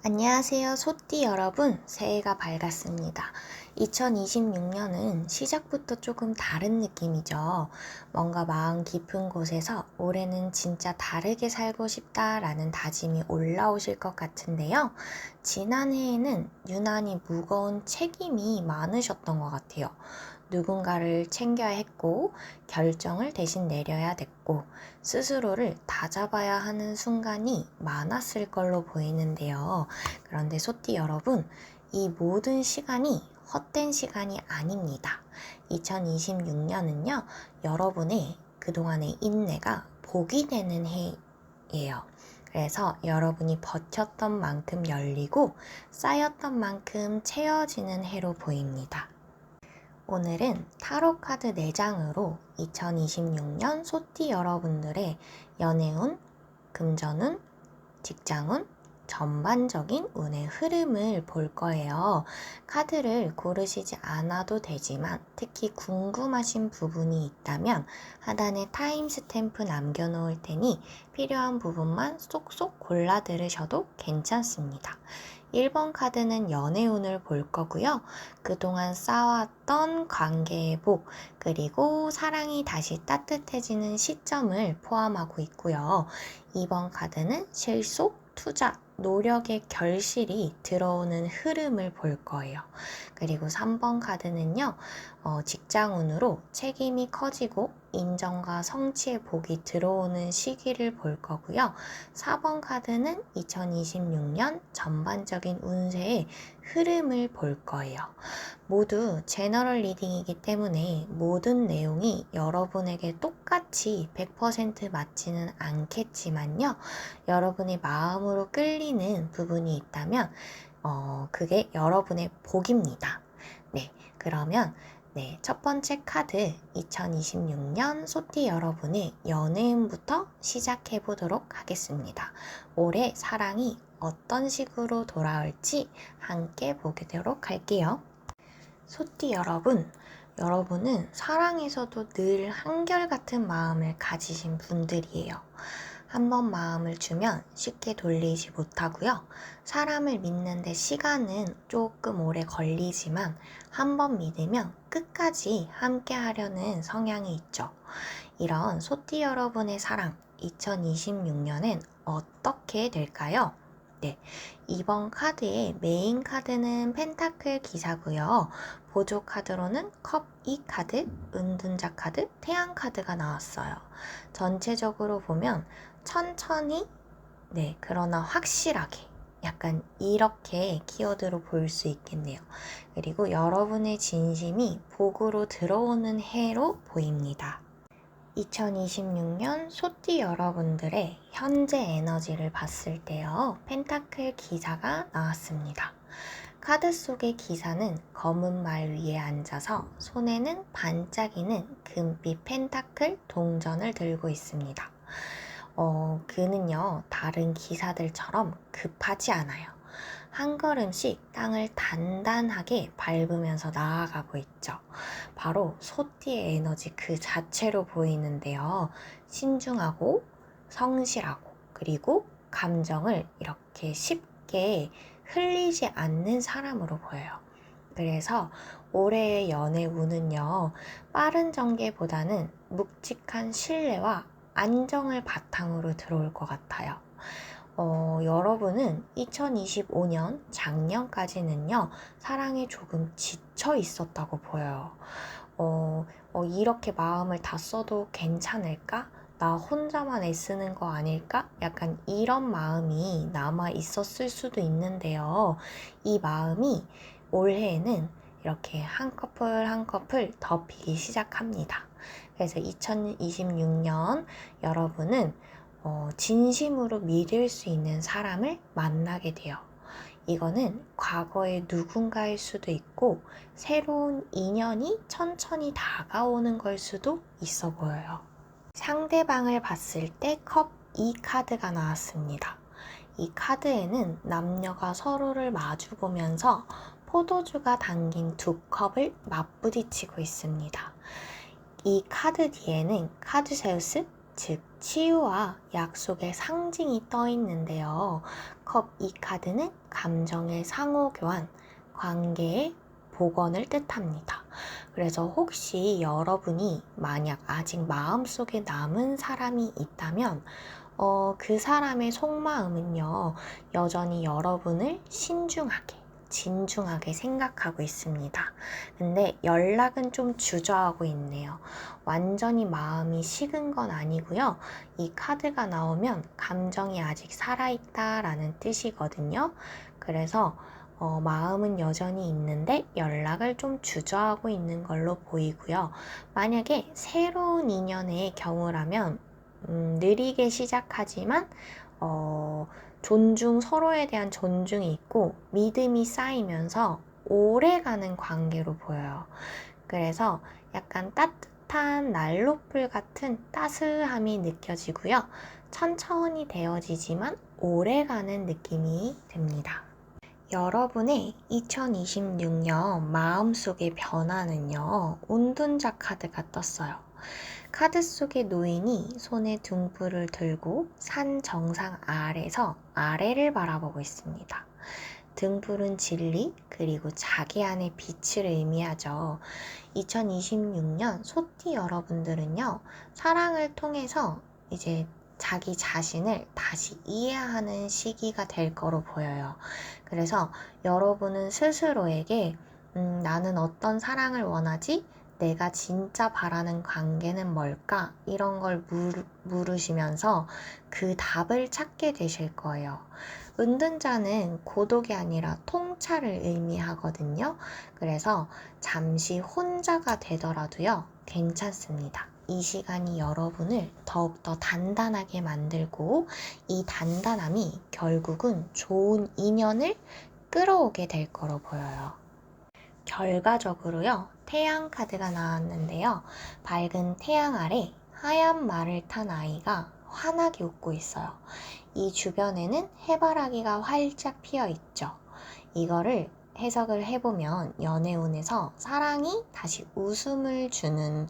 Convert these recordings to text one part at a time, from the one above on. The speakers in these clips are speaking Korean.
안녕하세요, 소띠 여러분. 새해가 밝았습니다. 2026년은 시작부터 조금 다른 느낌이죠. 뭔가 마음 깊은 곳에서 올해는 진짜 다르게 살고 싶다라는 다짐이 올라오실 것 같은데요. 지난해에는 유난히 무거운 책임이 많으셨던 것 같아요. 누군가를 챙겨야 했고, 결정을 대신 내려야 됐고, 스스로를 다잡아야 하는 순간이 많았을 걸로 보이는데요. 그런데 소띠 여러분, 이 모든 시간이 헛된 시간이 아닙니다. 2026년은요, 여러분의 그동안의 인내가 복이 되는 해예요. 그래서 여러분이 버텼던 만큼 열리고 쌓였던 만큼 채워지는 해로 보입니다. 오늘은 타로 카드 4장으로 2026년 소띠 여러분들의 연애운, 금전운, 직장운, 전반적인 운의 흐름을 볼 거예요. 카드를 고르시지 않아도 되지만 특히 궁금하신 부분이 있다면 하단에 타임 스탬프 남겨놓을 테니 필요한 부분만 쏙쏙 골라 들으셔도 괜찮습니다. 1번 카드는 연애운을 볼 거고요. 그동안 쌓아왔던 관계의 복, 그리고 사랑이 다시 따뜻해지는 시점을 포함하고 있고요. 2번 카드는 실속, 투자, 노력의 결실이 들어오는 흐름을 볼 거예요. 그리고 3번 카드는요, 직장운으로 책임이 커지고 인정과 성취의 복이 들어오는 시기를 볼 거고요. 4번 카드는 2026년 전반적인 운세의 흐름을 볼 거예요. 모두 제너럴 리딩이기 때문에 모든 내용이 여러분에게 똑같이 100% 맞지는 않겠지만요. 여러분의 마음으로 끌리는 부분이 있다면 그게 여러분의 복입니다. 네, 그러면 첫 번째 카드 2026년 소띠 여러분의 연애운부터 시작해 보도록 하겠습니다. 올해 사랑이 어떤 식으로 돌아올지 함께 보도록 할게요. 소띠 여러분, 여러분은 사랑에서도 늘 한결같은 마음을 가지신 분들이에요. 한번 마음을 주면 쉽게 돌리지 못하고요. 사람을 믿는데 시간은 조금 오래 걸리지만 한번 믿으면 끝까지 함께 하려는 성향이 있죠. 이런 소띠 여러분의 사랑 2026년엔 어떻게 될까요? 네, 이번 카드의 메인 카드는 펜타클 기사고요. 보조 카드로는 컵 2카드, 은둔자 카드, 태양 카드가 나왔어요. 전체적으로 보면 천천히, 그러나 확실하게 약간 이렇게 키워드로 볼 수 있겠네요. 그리고 여러분의 진심이 복으로 들어오는 해로 보입니다. 2026년 소띠 여러분들의 현재 에너지를 봤을 때요. 펜타클 기사가 나왔습니다. 카드 속의 기사는 검은 말 위에 앉아서 손에는 반짝이는 금빛 펜타클 동전을 들고 있습니다. 그는요, 다른 기사들처럼 급하지 않아요. 한 걸음씩 땅을 단단하게 밟으면서 나아가고 있죠. 바로 소띠의 에너지 그 자체로 보이는데요. 신중하고 성실하고 그리고 감정을 이렇게 쉽게 흘리지 않는 사람으로 보여요. 그래서 올해의 연애 운은요, 빠른 전개보다는 묵직한 신뢰와 안정을 바탕으로 들어올 것 같아요. 여러분은 2025년 작년까지는요, 사랑에 조금 지쳐 있었다고 보여요. 이렇게 마음을 다 써도 괜찮을까? 나 혼자만 애쓰는 거 아닐까? 약간 이런 마음이 남아 있었을 수도 있는데요. 이 마음이 올해에는 이렇게 한 커플 한 커플 더 피기 시작합니다. 그래서 2026년 여러분은 진심으로 믿을 수 있는 사람을 만나게 돼요. 이거는 과거의 누군가일 수도 있고 새로운 인연이 천천히 다가오는 걸 수도 있어 보여요. 상대방을 봤을 때 컵 2카드가 나왔습니다. 이 카드에는 남녀가 서로를 마주보면서 포도주가 담긴 두 컵을 맞부딪히고 있습니다. 이 카드 뒤에는 카드세우스, 즉 치유와 약속의 상징이 떠 있는데요. 컵 이 카드는 감정의 상호 교환, 관계의 복원을 뜻합니다. 그래서 혹시 여러분이 만약 아직 마음속에 남은 사람이 있다면 그 사람의 속마음은요, 여전히 여러분을 신중하게, 진중하게 생각하고 있습니다. 근데 연락은 좀 주저하고 있네요. 완전히 마음이 식은 건 아니고요. 이 카드가 나오면 감정이 아직 살아있다라는 뜻이거든요. 그래서 마음은 여전히 있는데 연락을 좀 주저하고 있는 걸로 보이고요. 만약에 새로운 인연의 경우라면 느리게 시작하지만 서로에 대한 존중이 있고 믿음이 쌓이면서 오래가는 관계로 보여요. 그래서 약간 따뜻한 난로불 같은 따스함이 느껴지고요. 천천히 되어지지만 오래가는 느낌이 듭니다. 여러분의 2026년 마음속의 변화는요, 운둔자 카드가 떴어요. 카드 속의 노인이 손에 등불을 들고 산 정상 아래서 아래를 바라보고 있습니다. 등불은 진리, 그리고 자기 안의 빛을 의미하죠. 2026년 소띠 여러분들은요, 사랑을 통해서 이제 자기 자신을 다시 이해하는 시기가 될 거로 보여요. 그래서 여러분은 스스로에게 나는 어떤 사랑을 원하지? 내가 진짜 바라는 관계는 뭘까? 이런 걸 물으시면서 그 답을 찾게 되실 거예요. 은둔자는 고독이 아니라 통찰을 의미하거든요. 그래서 잠시 혼자가 되더라도요, 괜찮습니다. 이 시간이 여러분을 더욱더 단단하게 만들고 이 단단함이 결국은 좋은 인연을 끌어오게 될 거로 보여요. 결과적으로요, 태양 카드가 나왔는데요. 밝은 태양 아래 하얀 말을 탄 아이가 환하게 웃고 있어요. 이 주변에는 해바라기가 활짝 피어 있죠. 이거를 해석을 해보면 연애운에서 사랑이 다시 웃음을 주는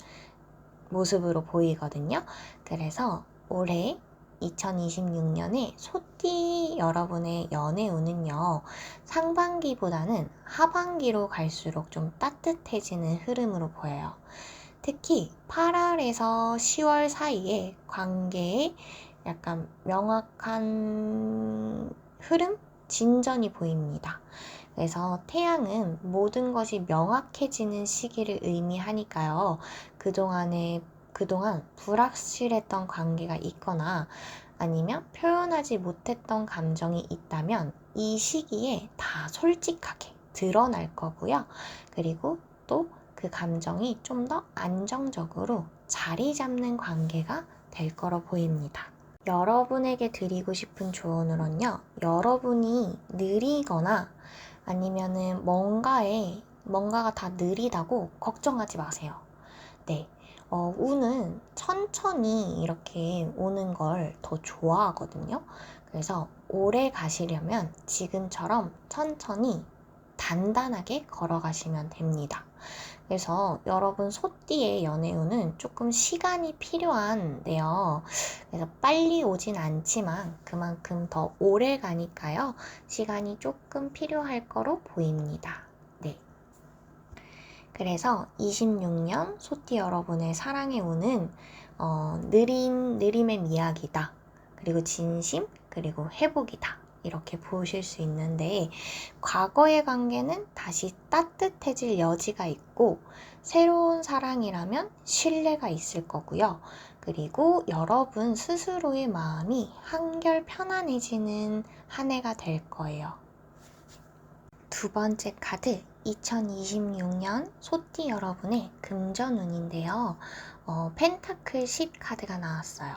모습으로 보이거든요. 그래서 올해 2026년에 소띠 여러분의 연애운은요, 상반기보다는 하반기로 갈수록 좀 따뜻해지는 흐름으로 보여요. 특히 8월에서 10월 사이에 관계에 약간 명확한 흐름? 진전이 보입니다. 그래서 태양은 모든 것이 명확해지는 시기를 의미하니까요. 그동안 불확실했던 관계가 있거나 아니면 표현하지 못했던 감정이 있다면 이 시기에 다 솔직하게 드러날 거고요. 그리고 또 그 감정이 좀 더 안정적으로 자리 잡는 관계가 될 거로 보입니다. 여러분에게 드리고 싶은 조언으로는요, 여러분이 느리거나 아니면은 뭔가가 다 느리다고 걱정하지 마세요. 네. 운은 천천히 이렇게 오는 걸 더 좋아하거든요. 그래서 오래 가시려면 지금처럼 천천히 단단하게 걸어가시면 됩니다. 그래서 여러분 소띠의 연애운은 조금 시간이 필요한데요. 그래서 빨리 오진 않지만 그만큼 더 오래 가니까요. 시간이 조금 필요할 거로 보입니다. 네. 그래서 26년 소띠 여러분의 사랑의 운은 느림의 미학이다. 그리고 진심, 그리고 회복이다. 이렇게 보실 수 있는데 과거의 관계는 다시 따뜻해질 여지가 있고 새로운 사랑이라면 신뢰가 있을 거고요. 그리고 여러분 스스로의 마음이 한결 편안해지는 한 해가 될 거예요. 두 번째 카드 2026년 소띠 여러분의 금전운인데요. 펜타클 10 카드가 나왔어요.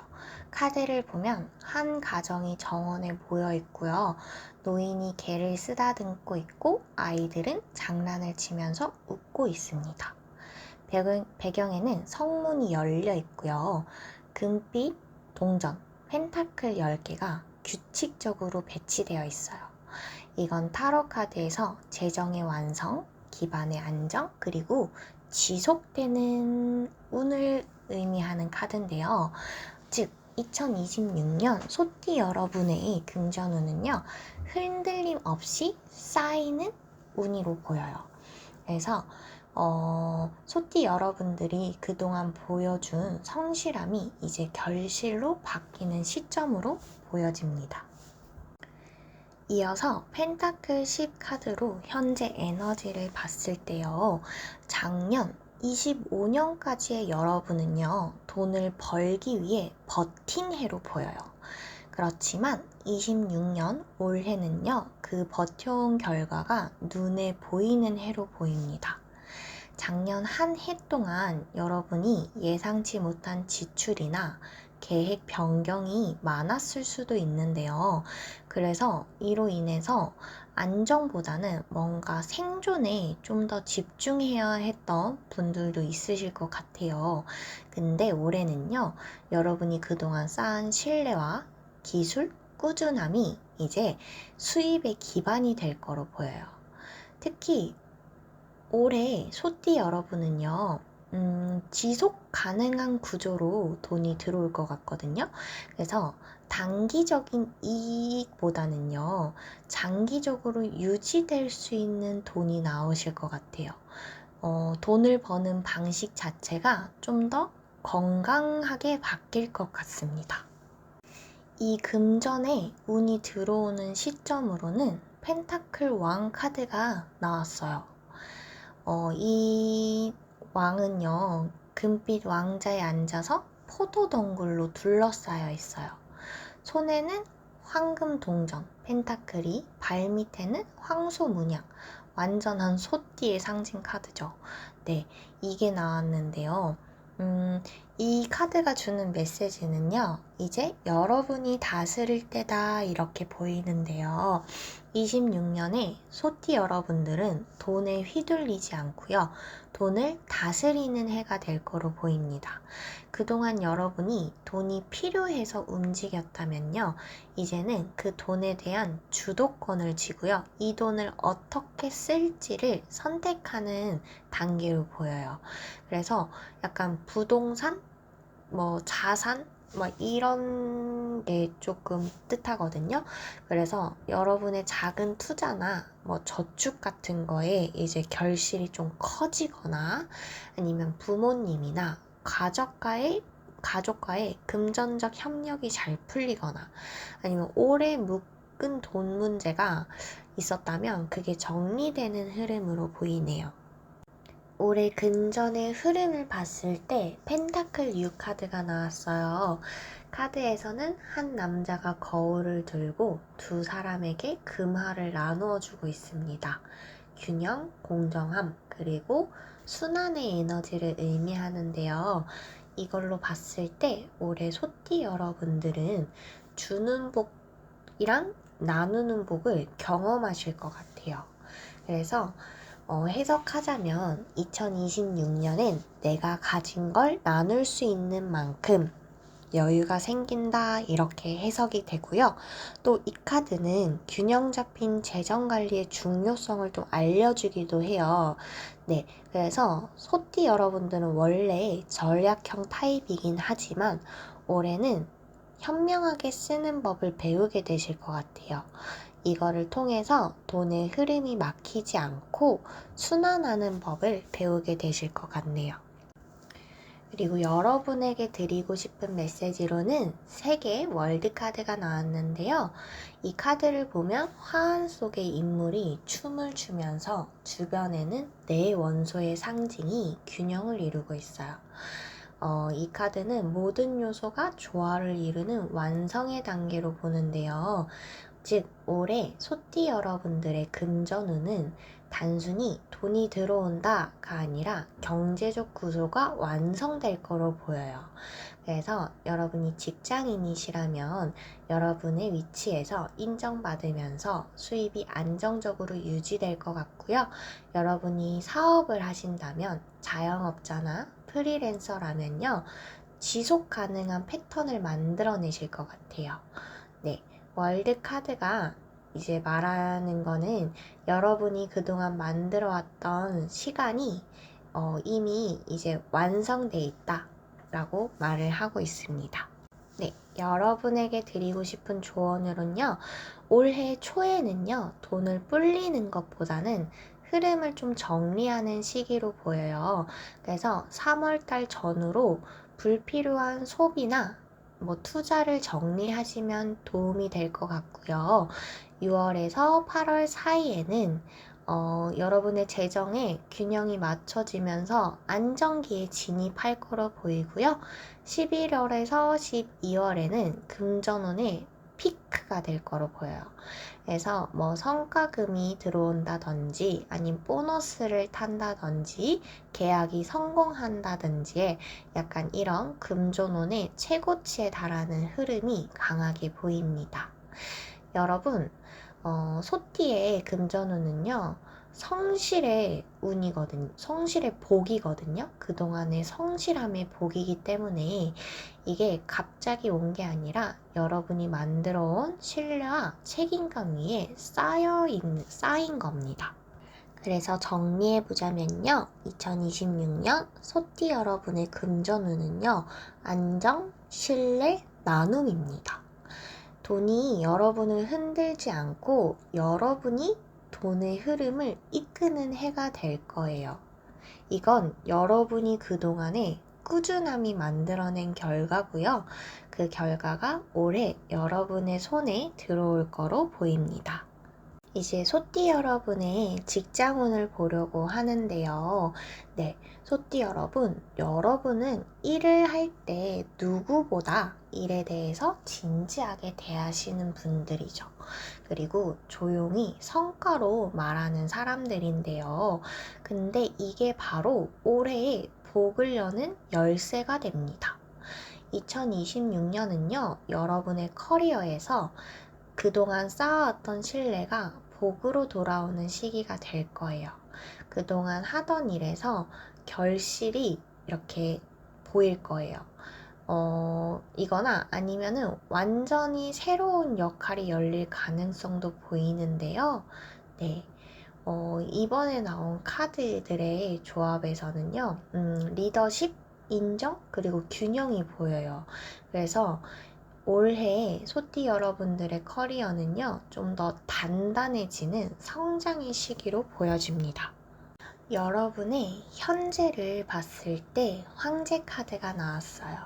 카드를 보면 한 가정이 정원에 모여 있고요. 노인이 개를 쓰다듬고 있고 아이들은 장난을 치면서 웃고 있습니다. 배경에는 성문이 열려 있고요. 금빛, 동전, 펜타클 10개가 규칙적으로 배치되어 있어요. 이건 타로 카드에서 재정의 완성, 기반의 안정, 그리고 지속되는 운을 의미하는 카드인데요. 즉 2026년 소띠 여러분의 금전운은요, 흔들림 없이 쌓이는 운이로 보여요. 그래서 소띠 여러분들이 그동안 보여준 성실함이 이제 결실로 바뀌는 시점으로 보여집니다. 이어서 펜타클 10 카드로 현재 에너지를 봤을 때요. 작년 25년까지의 여러분은요, 돈을 벌기 위해 버틴 해로 보여요. 그렇지만 26년 올해는요, 그 버텨온 결과가 눈에 보이는 해로 보입니다. 작년 한 해 동안 여러분이 예상치 못한 지출이나 계획 변경이 많았을 수도 있는데요. 그래서 이로 인해서 안정보다는 뭔가 생존에 좀 더 집중해야 했던 분들도 있으실 것 같아요. 근데 올해는요, 여러분이 그동안 쌓은 신뢰와 기술, 꾸준함이 이제 수입의 기반이 될 거로 보여요. 특히 올해 소띠 여러분은요, 지속 가능한 구조로 돈이 들어올 것 같거든요. 그래서 단기적인 이익보다는요, 장기적으로 유지될 수 있는 돈이 나오실 것 같아요. 돈을 버는 방식 자체가 좀 더 건강하게 바뀔 것 같습니다. 이 금전에 운이 들어오는 시점으로는 펜타클 왕 카드가 나왔어요. 이 왕은요, 금빛 왕자에 앉아서 포도 덩굴로 둘러싸여 있어요. 손에는 황금 동전, 펜타클이, 발 밑에는 황소 문양, 완전한 소띠의 상징 카드죠. 네, 이게 나왔는데요. 이 카드가 주는 메시지는요, 이제 여러분이 다스릴 때다, 이렇게 보이는데요. 26년에 소띠 여러분들은 돈에 휘둘리지 않고요, 돈을 다스리는 해가 될 거로 보입니다. 그동안 여러분이 돈이 필요해서 움직였다면요, 이제는 그 돈에 대한 주도권을 쥐고요, 이 돈을 어떻게 쓸지를 선택하는 단계로 보여요. 그래서 약간 부동산, 자산, 이런 게 조금 뜻하거든요. 그래서 여러분의 작은 투자나 저축 같은 거에 이제 결실이 좀 커지거나 아니면 부모님이나 가족과의 금전적 협력이 잘 풀리거나 아니면 오래 묶은 돈 문제가 있었다면 그게 정리되는 흐름으로 보이네요. 올해 금전의 흐름을 봤을 때 펜타클 6 카드가 나왔어요. 카드에서는 한 남자가 거울을 들고 두 사람에게 금화를 나누어 주고 있습니다. 균형, 공정함, 그리고 순환의 에너지를 의미하는데요. 이걸로 봤을 때 올해 소띠 여러분들은 주는 복이랑 나누는 복을 경험하실 것 같아요. 그래서 해석하자면 2026년엔 내가 가진 걸 나눌 수 있는 만큼 여유가 생긴다, 이렇게 해석이 되고요. 또 이 카드는 균형 잡힌 재정 관리의 중요성을 좀 알려주기도 해요. 네, 그래서 소띠 여러분들은 원래 전략형 타입이긴 하지만 올해는 현명하게 쓰는 법을 배우게 되실 것 같아요. 이거를 통해서 돈의 흐름이 막히지 않고 순환하는 법을 배우게 되실 것 같네요. 그리고 여러분에게 드리고 싶은 메시지로는 3개 월드카드가 나왔는데요. 이 카드를 보면 화환 속의 인물이 춤을 추면서 주변에는 네 원소의 상징이 균형을 이루고 있어요. 이 카드는 모든 요소가 조화를 이루는 완성의 단계로 보는데요. 즉, 올해 소띠 여러분들의 금전운은 단순히 돈이 들어온다가 아니라 경제적 구조가 완성될 거로 보여요. 그래서 여러분이 직장인이시라면 여러분의 위치에서 인정받으면서 수입이 안정적으로 유지될 것 같고요. 여러분이 사업을 하신다면 자영업자나 프리랜서라면요, 지속 가능한 패턴을 만들어내실 것 같아요. 네, 월드 카드가 이제 말하는 거는 여러분이 그동안 만들어왔던 시간이 이미 이제 완성돼 있다 라고 말을 하고 있습니다. 네, 여러분에게 드리고 싶은 조언으로는요, 올해 초에는요, 돈을 불리는 것보다는 흐름을 좀 정리하는 시기로 보여요. 그래서 3월달 전후로 불필요한 소비나 뭐 투자를 정리하시면 도움이 될 것 같고요. 6월에서 8월 사이에는 여러분의 재정에 균형이 맞춰지면서 안정기에 진입할 거로 보이고요. 11월에서 12월에는 금전운의 피크가 될 거로 보여요. 그래서 뭐 성과금이 들어온다든지 아니면 보너스를 탄다든지 계약이 성공한다든지 약간 이런 금전운의 최고치에 달하는 흐름이 강하게 보입니다. 여러분, 소띠의 금전운은요, 성실의 운이거든요. 성실의 복이거든요. 그동안의 성실함의 복이기 때문에 이게 갑자기 온 게 아니라 여러분이 만들어 온 신뢰와 책임감 위에 쌓인 겁니다. 그래서 정리해보자면요. 2026년 소띠 여러분의 금전운은요, 안정, 신뢰, 나눔입니다. 돈이 여러분을 흔들지 않고 여러분이 돈의 흐름을 이끄는 해가 될 거예요. 이건 여러분이 그동안에 꾸준함이 만들어낸 결과고요. 그 결과가 올해 여러분의 손에 들어올 거로 보입니다. 이제 소띠 여러분의 직장운을 보려고 하는데요. 네, 소띠 여러분, 여러분은 일을 할 때 누구보다 일에 대해서 진지하게 대하시는 분들이죠. 그리고 조용히 성과로 말하는 사람들인데요. 근데 이게 바로 올해의 복을 여는 열쇠가 됩니다. 2026년은요, 여러분의 커리어에서 그동안 쌓아왔던 신뢰가 복으로 돌아오는 시기가 될 거예요. 그동안 하던 일에서 결실이 이렇게 보일 거예요. 이거나 아니면은 완전히 새로운 역할이 열릴 가능성도 보이는데요. 네. 이번에 나온 카드들의 조합에서는요, 리더십, 인정, 그리고 균형이 보여요. 그래서 올해 소띠 여러분들의 커리어는요, 좀 더 단단해지는 성장의 시기로 보여집니다. 여러분의 현재를 봤을 때 황제 카드가 나왔어요.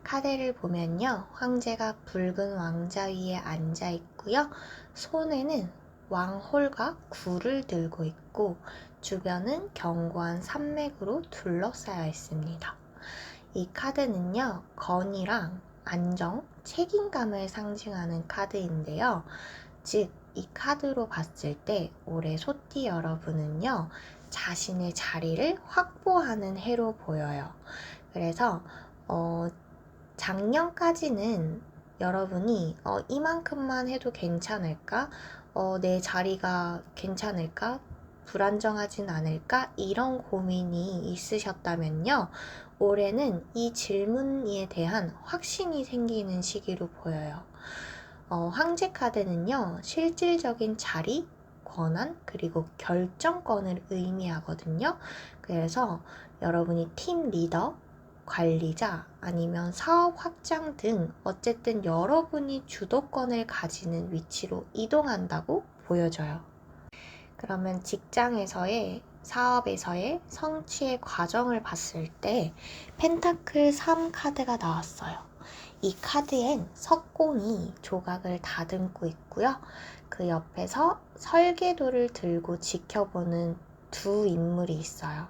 카드를 보면요, 황제가 붉은 왕자 위에 앉아 있고요. 손에는 왕홀과 굴을 들고 있고 주변은 견고한 산맥으로 둘러싸여 있습니다. 이 카드는요, 건의랑 안정, 책임감을 상징하는 카드인데요. 즉, 이 카드로 봤을 때 올해 소띠 여러분은요, 자신의 자리를 확보하는 해로 보여요. 그래서 작년까지는 여러분이 이만큼만 해도 괜찮을까? 내 자리가 괜찮을까? 불안정하진 않을까? 이런 고민이 있으셨다면요. 올해는 이 질문에 대한 확신이 생기는 시기로 보여요. 황제 카드는요, 실질적인 자리, 권한, 그리고 결정권을 의미하거든요. 그래서 여러분이 팀 리더, 관리자, 아니면 사업 확장 등 어쨌든 여러분이 주도권을 가지는 위치로 이동한다고 보여져요. 그러면 직장에서의 사업에서의 성취의 과정을 봤을 때 펜타클 3 카드가 나왔어요. 이 카드엔 석공이 조각을 다듬고 있고요. 그 옆에서 설계도를 들고 지켜보는 두 인물이 있어요.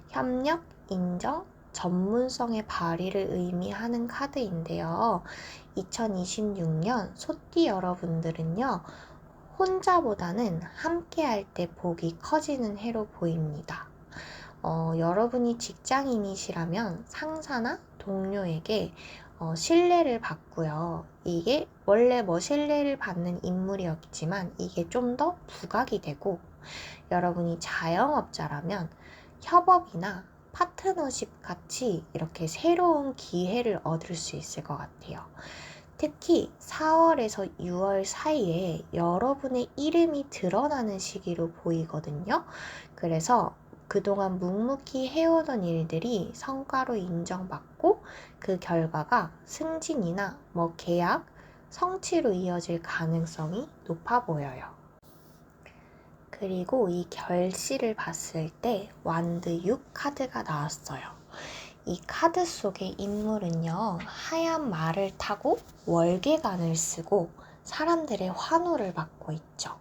협력, 인정, 전문성의 발휘를 의미하는 카드인데요. 2026년 소띠 여러분들은요, 혼자보다는 함께 할 때 복이 커지는 해로 보입니다. 여러분이 직장인이시라면 상사나 동료에게 신뢰를 받고요. 이게 원래 뭐 신뢰를 받는 인물이었지만 이게 좀 더 부각이 되고, 여러분이 자영업자라면 협업이나 파트너십 같이 이렇게 새로운 기회를 얻을 수 있을 것 같아요. 특히 4월에서 6월 사이에 여러분의 이름이 드러나는 시기로 보이거든요. 그래서 그동안 묵묵히 해오던 일들이 성과로 인정받고 그 결과가 승진이나 계약, 성취로 이어질 가능성이 높아 보여요. 그리고 이 결실을 봤을 때 완드 6 카드가 나왔어요. 이 카드 속의 인물은요, 하얀 말을 타고 월계관을 쓰고 사람들의 환호를 받고 있죠.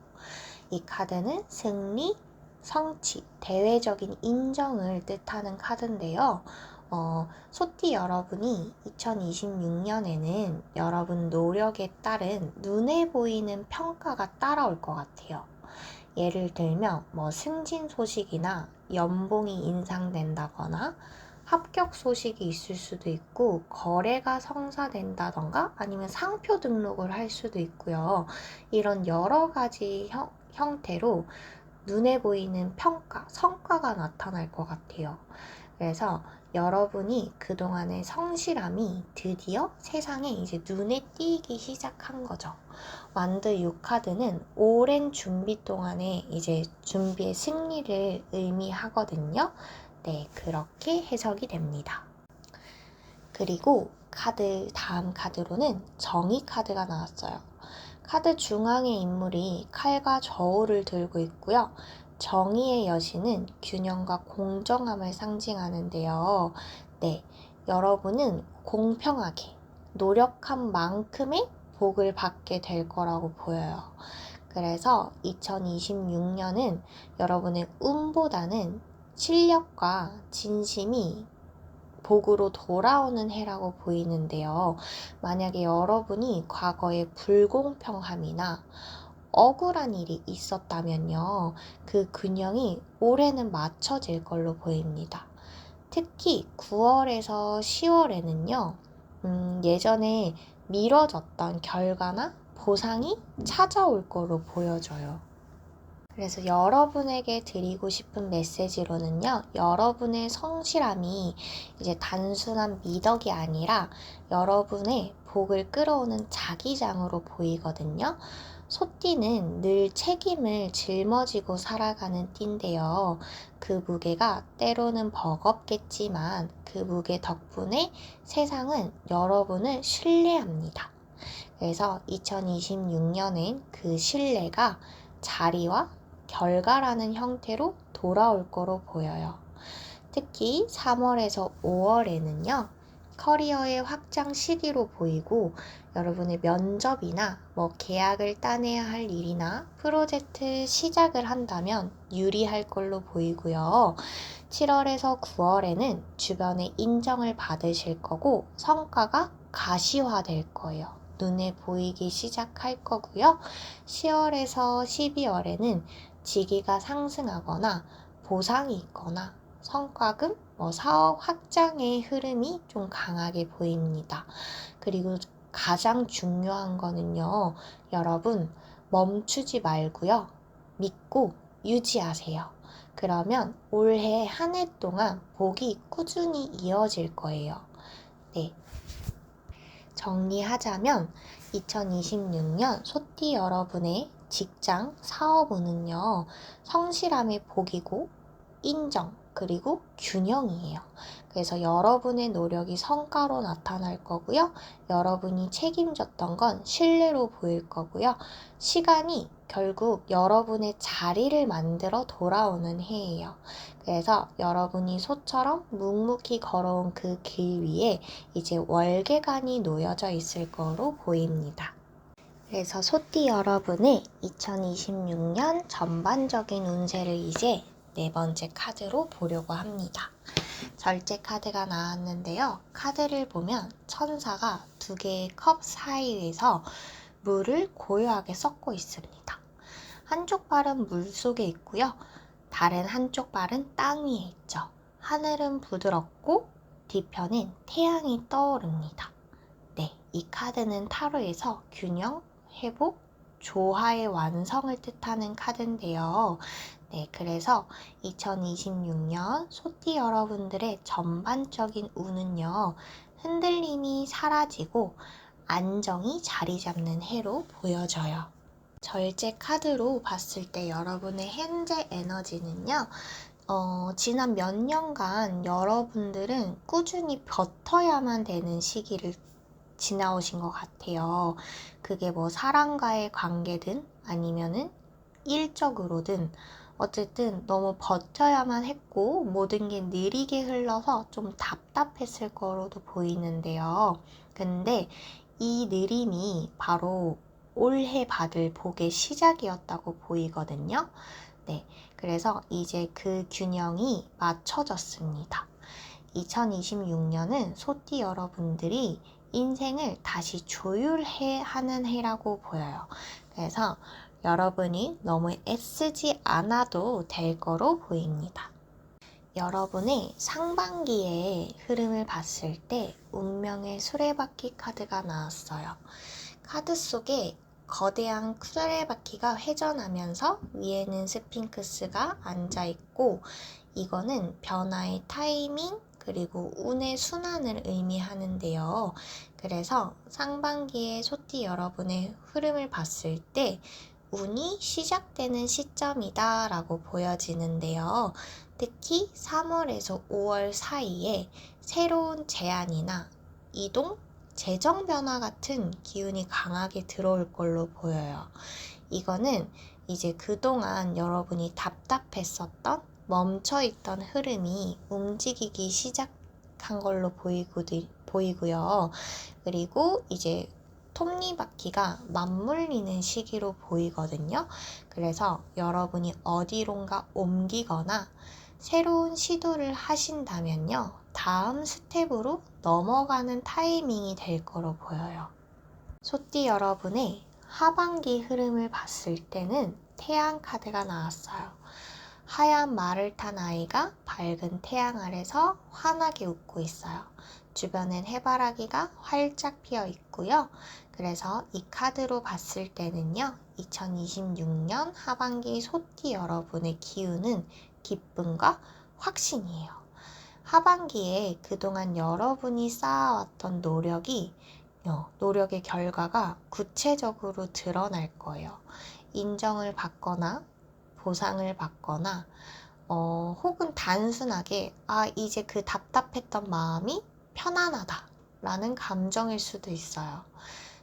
이 카드는 승리, 성취, 대외적인 인정을 뜻하는 카드인데요. 소띠 여러분이 2026년에는 여러분 노력에 따른 눈에 보이는 평가가 따라올 것 같아요. 예를 들면 승진 소식이나 연봉이 인상된다거나 합격 소식이 있을 수도 있고 거래가 성사된다던가 아니면 상표 등록을 할 수도 있고요. 이런 여러 가지 형태로 눈에 보이는 평가, 성과가 나타날 것 같아요. 그래서 여러분이 그동안의 성실함이 드디어 세상에 이제 눈에 띄기 시작한 거죠. 완드 6카드는 오랜 준비 동안에 이제 준비의 승리를 의미하거든요. 네, 그렇게 해석이 됩니다. 그리고 다음 카드로는 정의 카드가 나왔어요. 카드 중앙의 인물이 칼과 저울을 들고 있고요. 정의의 여신은 균형과 공정함을 상징하는데요. 네, 여러분은 공평하게 노력한 만큼의 복을 받게 될 거라고 보여요. 그래서 2026년은 여러분의 운보다는 실력과 진심이 복으로 돌아오는 해라고 보이는데요. 만약에 여러분이 과거에 불공평함이나 억울한 일이 있었다면요. 그 균형이 올해는 맞춰질 걸로 보입니다. 특히 9월에서 10월에는요. 예전에 미뤄졌던 결과나 보상이 찾아올 거로 보여져요. 그래서 여러분에게 드리고 싶은 메시지로는요, 여러분의 성실함이 이제 단순한 미덕이 아니라 여러분의 복을 끌어오는 자기장으로 보이거든요. 소띠는 늘 책임을 짊어지고 살아가는 띠인데요. 그 무게가 때로는 버겁겠지만 그 무게 덕분에 세상은 여러분을 신뢰합니다. 그래서 2026년엔 그 신뢰가 자리와 결과라는 형태로 돌아올 거로 보여요. 특히 3월에서 5월에는요. 커리어의 확장 시기로 보이고 여러분의 면접이나 계약을 따내야 할 일이나 프로젝트 시작을 한다면 유리할 걸로 보이고요. 7월에서 9월에는 주변의 인정을 받으실 거고 성과가 가시화될 거예요. 눈에 보이기 시작할 거고요. 10월에서 12월에는 직위가 상승하거나 보상이 있거나 성과금, 사업 확장의 흐름이 좀 강하게 보입니다. 그리고 가장 중요한 거는요. 여러분 멈추지 말고요. 믿고 유지하세요. 그러면 올해 한 해 동안 복이 꾸준히 이어질 거예요. 네. 정리하자면 2026년 소띠 여러분의 직장, 사업운은요. 성실함의 복이고 인정, 그리고 균형이에요. 그래서 여러분의 노력이 성과로 나타날 거고요. 여러분이 책임졌던 건 신뢰로 보일 거고요. 시간이 결국 여러분의 자리를 만들어 돌아오는 해예요. 그래서 여러분이 소처럼 묵묵히 걸어온 그 길 위에 이제 월계관이 놓여져 있을 거로 보입니다. 그래서 소띠 여러분의 2026년 전반적인 운세를 이제 네 번째 카드로 보려고 합니다. 절제 카드가 나왔는데요. 카드를 보면 천사가 두 개의 컵 사이에서 물을 고요하게 섞고 있습니다. 한쪽 발은 물 속에 있고요. 다른 한쪽 발은 땅 위에 있죠. 하늘은 부드럽고 뒤편엔 태양이 떠오릅니다. 네, 이 카드는 타로에서 균형, 회복, 조화의 완성을 뜻하는 카드인데요. 네, 그래서 2026년 소띠 여러분들의 전반적인 운은요, 흔들림이 사라지고 안정이 자리 잡는 해로 보여져요. 절제 카드로 봤을 때 여러분의 현재 에너지는요, 지난 몇 년간 여러분들은 꾸준히 버텨야만 되는 시기를 지나오신 것 같아요. 그게 뭐 사람과의 관계든 아니면은 일적으로든 어쨌든 너무 버텨야만 했고 모든 게 느리게 흘러서 좀 답답했을 거로도 보이는데요. 근데 이 느림이 바로 올해 받을 복의 시작이었다고 보이거든요. 네, 그래서 이제 그 균형이 맞춰졌습니다. 2026년은 소띠 여러분들이 인생을 다시 조율해 하는 해라고 보여요. 그래서 여러분이 너무 애쓰지 않아도 될 거로 보입니다. 여러분의 상반기의 흐름을 봤을 때 운명의 수레바퀴 카드가 나왔어요. 카드 속에 거대한 수레바퀴가 회전하면서 위에는 스핑크스가 앉아있고 이거는 변화의 타이밍 그리고 운의 순환을 의미하는데요. 그래서 상반기의 소띠 여러분의 흐름을 봤을 때 운이 시작되는 시점이다 라고 보여지는데요. 특히 3월에서 5월 사이에 새로운 제안이나 이동, 재정 변화 같은 기운이 강하게 들어올 걸로 보여요. 이거는 이제 그동안 여러분이 답답했었던 멈춰있던 흐름이 움직이기 시작한 걸로 보이고요. 그리고 이제 톱니바퀴가 맞물리는 시기로 보이거든요. 그래서 여러분이 어디론가 옮기거나 새로운 시도를 하신다면요. 다음 스텝으로 넘어가는 타이밍이 될 거로 보여요. 소띠 여러분의 하반기 흐름을 봤을 때는 태양 카드가 나왔어요. 하얀 말을 탄 아이가 밝은 태양 아래서 환하게 웃고 있어요. 주변엔 해바라기가 활짝 피어 있고요. 그래서 이 카드로 봤을 때는요. 2026년 하반기 소띠 여러분의 기운은 기쁨과 확신이에요. 하반기에 그동안 여러분이 쌓아왔던 노력의 결과가 구체적으로 드러날 거예요. 인정을 받거나 보상을 받거나 혹은 단순하게 이제 그 답답했던 마음이 편안하다 라는 감정일 수도 있어요.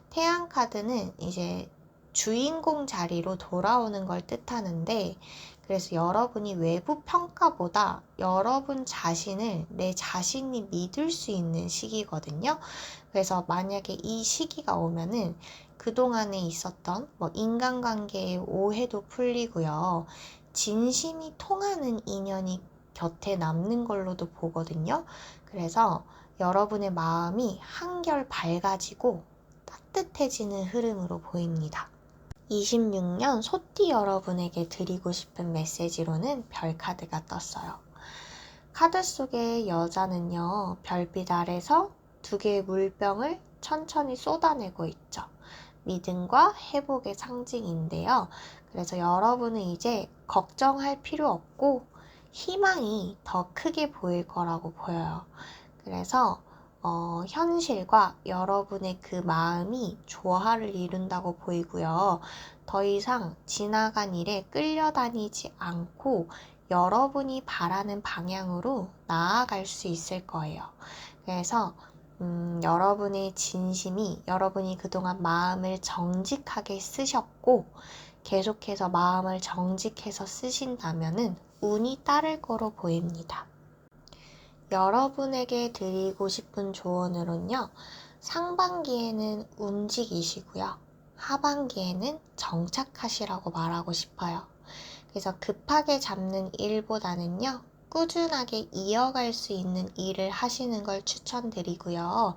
태양 카드는 이제 주인공 자리로 돌아오는 걸 뜻하는데 그래서 여러분이 외부 평가보다 여러분 자신을 내 자신이 믿을 수 있는 시기거든요. 그래서 만약에 이 시기가 오면은 그동안에 있었던 인간관계의 오해도 풀리고요. 진심이 통하는 인연이 곁에 남는 걸로도 보거든요. 그래서 여러분의 마음이 한결 밝아지고 따뜻해지는 흐름으로 보입니다. 26년 소띠 여러분에게 드리고 싶은 메시지로는 별 카드가 떴어요. 카드 속의 여자는요, 별빛 아래서 두 개의 물병을 천천히 쏟아내고 있죠. 믿음과 회복의 상징인데요. 그래서 여러분은 이제 걱정할 필요 없고 희망이 더 크게 보일 거라고 보여요. 그래서 현실과 여러분의 그 마음이 조화를 이룬다고 보이고요. 더 이상 지나간 일에 끌려다니지 않고 여러분이 바라는 방향으로 나아갈 수 있을 거예요. 그래서 여러분의 진심이 여러분이 그동안 마음을 정직하게 쓰셨고 계속해서 마음을 정직해서 쓰신다면은 운이 따를 거로 보입니다. 여러분에게 드리고 싶은 조언으로는요. 상반기에는 움직이시고요. 하반기에는 정착하시라고 말하고 싶어요. 그래서 급하게 잡는 일보다는요. 꾸준하게 이어갈 수 있는 일을 하시는 걸 추천드리고요.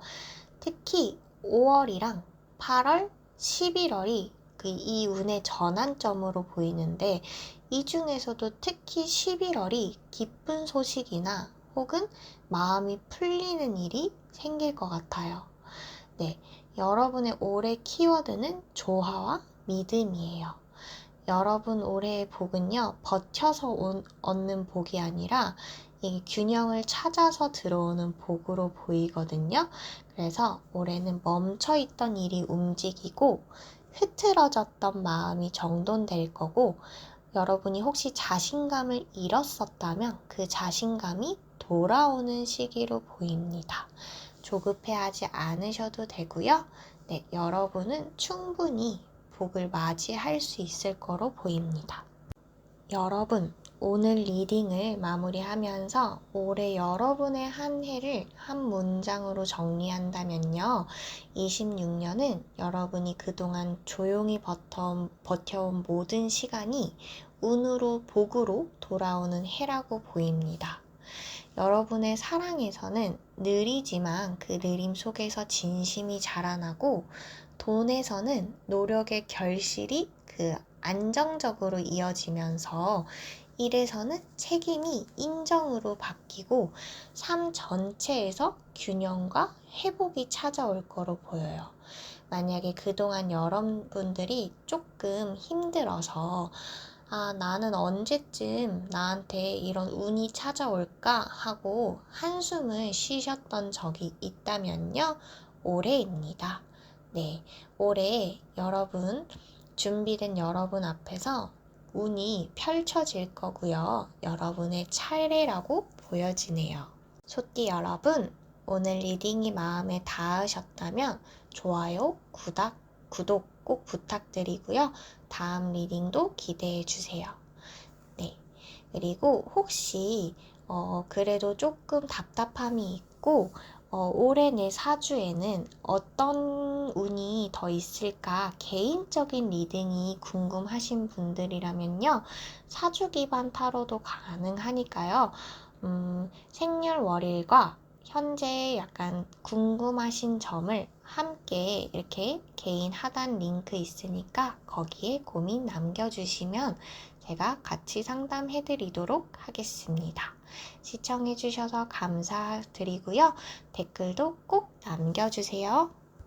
특히 5월이랑 8월, 11월이 이 운의 전환점으로 보이는데 이 중에서도 특히 11월이 기쁜 소식이나 혹은 마음이 풀리는 일이 생길 것 같아요. 네, 여러분의 올해 키워드는 조화와 믿음이에요. 여러분 올해의 복은요, 버텨서 얻는 복이 아니라 이 균형을 찾아서 들어오는 복으로 보이거든요. 그래서 올해는 멈춰있던 일이 움직이고 흐트러졌던 마음이 정돈될 거고 여러분이 혹시 자신감을 잃었었다면 그 자신감이 돌아오는 시기로 보입니다. 조급해하지 않으셔도 되고요. 네, 여러분은 충분히 복을 맞이할 수 있을 거로 보입니다. 여러분, 오늘 리딩을 마무리하면서 올해 여러분의 한 해를 한 문장으로 정리한다면요. 26년은 여러분이 그동안 조용히 버텨온 모든 시간이 운으로, 복으로 돌아오는 해라고 보입니다. 여러분의 사랑에서는 느리지만 그 느림 속에서 진심이 자라나고, 돈에서는 노력의 결실이 안정적으로 이어지면서, 일에서는 책임이 인정으로 바뀌고, 삶 전체에서 균형과 회복이 찾아올 거로 보여요. 만약에 그동안 여러분들이 조금 힘들어서 나는 언제쯤 나한테 이런 운이 찾아올까 하고 한숨을 쉬셨던 적이 있다면요, 올해입니다. 네, 올해 준비된 여러분 앞에서 운이 펼쳐질 거고요. 여러분의 차례라고 보여지네요. 소띠 여러분, 오늘 리딩이 마음에 닿으셨다면 좋아요, 구독 꼭 부탁드리고요. 다음 리딩도 기대해 주세요. 네. 그리고 혹시 그래도 조금 답답함이 있고 올해 내 사주에는 어떤 운이 더 있을까 개인적인 리딩이 궁금하신 분들이라면요. 사주 기반 타로도 가능하니까요. 생년월일과 현재 약간 궁금하신 점을 함께 이렇게 개인 하단 링크 있으니까 거기에 고민 남겨주시면 제가 같이 상담해드리도록 하겠습니다. 시청해주셔서 감사드리고요. 댓글도 꼭 남겨주세요.